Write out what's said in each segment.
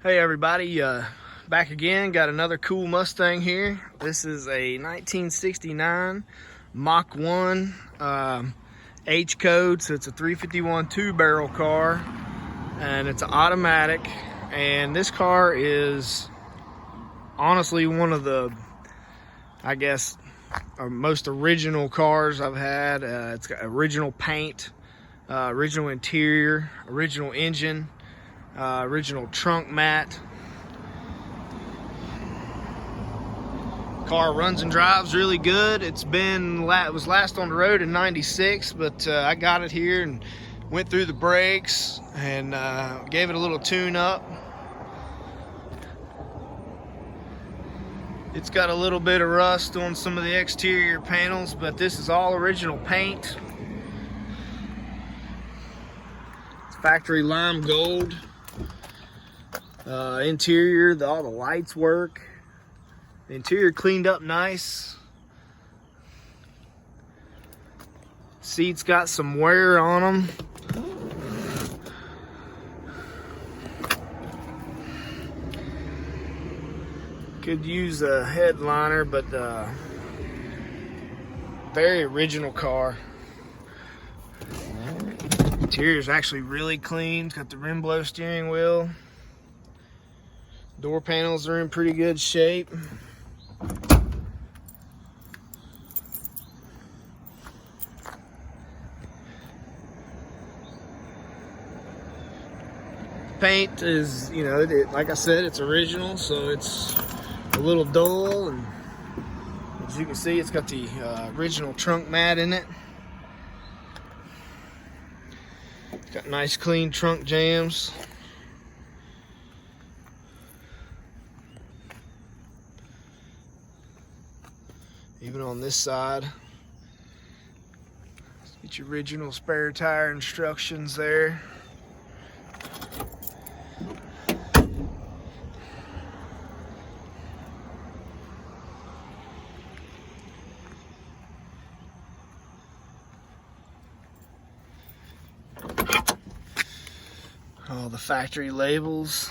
Hey everybody, back again. Got another cool Mustang here. This is a 1969 Mach 1 H code, so it's a 351 two-barrel car, and it's an automatic. And this car is honestly one of the, I guess, most original cars I've had. It's got original paint, original interior, original engine. Original trunk mat. Car runs and drives really good. It was last on the road in '96, but I got it here and went through the brakes and gave it a little tune up. It's got a little bit of rust on some of the exterior panels, but this is all original paint. It's factory lime gold. Interior, all the lights work. The interior cleaned up nice. Seats got some wear on them. Could use a headliner, but very original car. Interior is actually really clean. It's got the rim blow steering wheel. Door panels are in pretty good shape. Paint is, like I said, it's original, so it's a little dull, and as you can see, it's got the original trunk mat in it. It's got nice clean trunk jams. Even on this side, get your original spare tire instructions there. All the factory labels.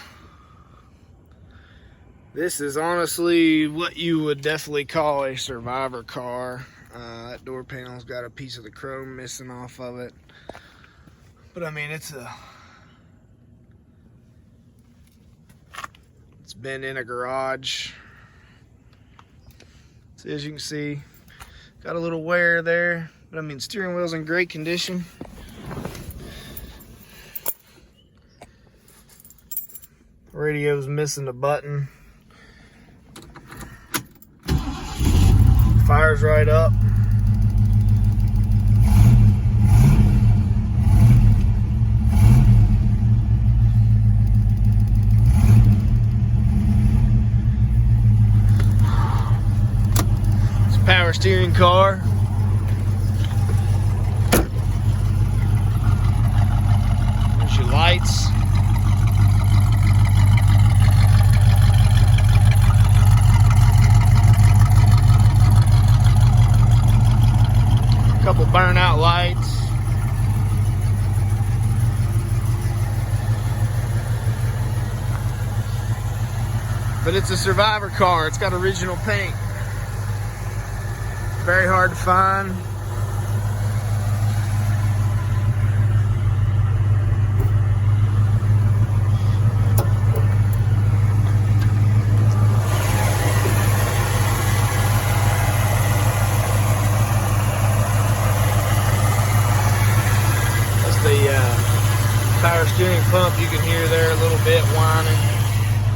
This is honestly what you would definitely call a survivor car. That door panel's got a piece of the chrome missing off of it. But I mean, it's been in a garage. So as you can see, got a little wear there. But I mean, steering wheel's in great condition. Radio's missing a button. Fires right up. It's a power steering car. There's your lights. Couple burnout lights. But it's a survivor car. It's got original paint. Very hard to find. Power steering pump, you can hear there a little bit whining.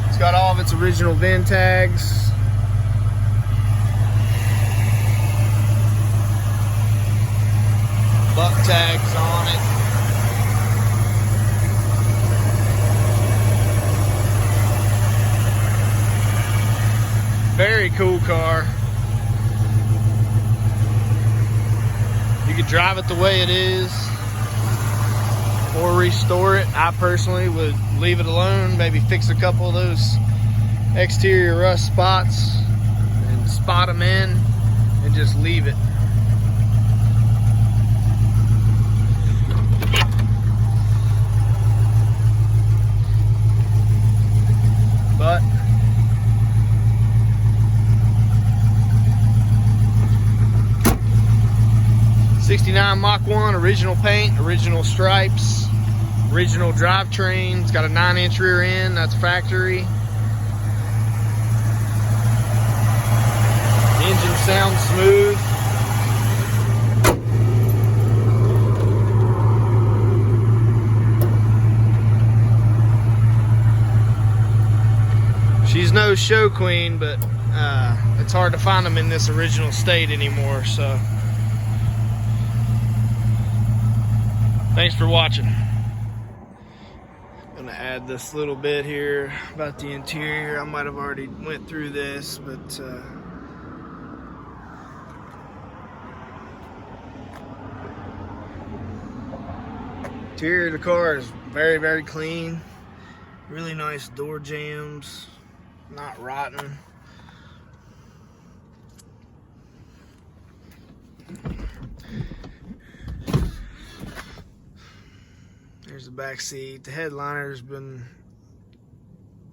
It's got all of its original VIN tags. Buck tags on it. Very cool car. You could drive it the way it is, or restore it. I personally would leave it alone, maybe fix a couple of those exterior rust spots and spot them in and just leave it. 69 Mach 1, original paint, original stripes, original drivetrain. It's got a 9-inch rear end, that's factory. The engine sounds smooth. She's no show queen, but it's hard to find them in this original state anymore, so thanks for watching. Gonna add this little bit here about the interior. I might have already went through this, but interior of the car is very, very clean. Really nice door jambs, not rotten. There's the back seat. The headliner's been,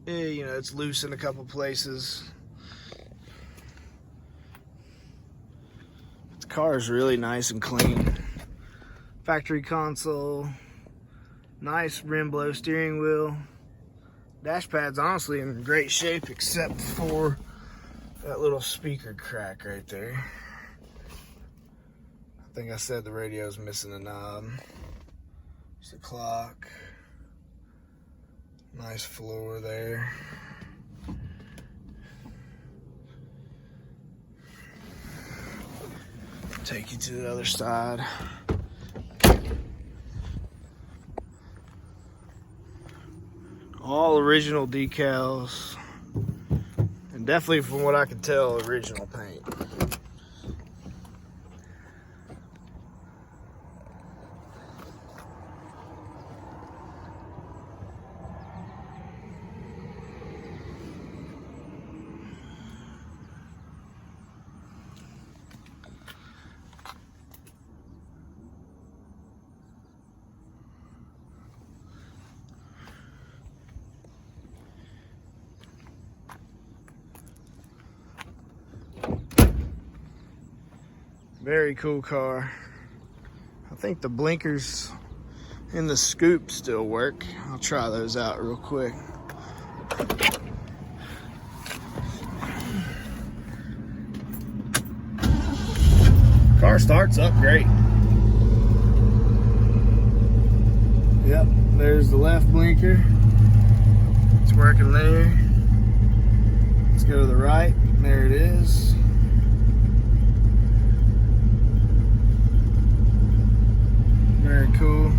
you know, it's loose in a couple places. The car is really nice and clean. Factory console, nice rim blow steering wheel. Dash pad's honestly in great shape except for that little speaker crack right there. I think I said the radio's missing a knob. There's the clock. Nice floor there. Take you to the other side. All original decals, and definitely from what I can tell, original paint. Very cool car. I think the blinkers in the scoop still work. I'll try those out real quick. Car starts up great. Yep, there's the left blinker. It's working there. Let's go to the right. There it is. Very cool.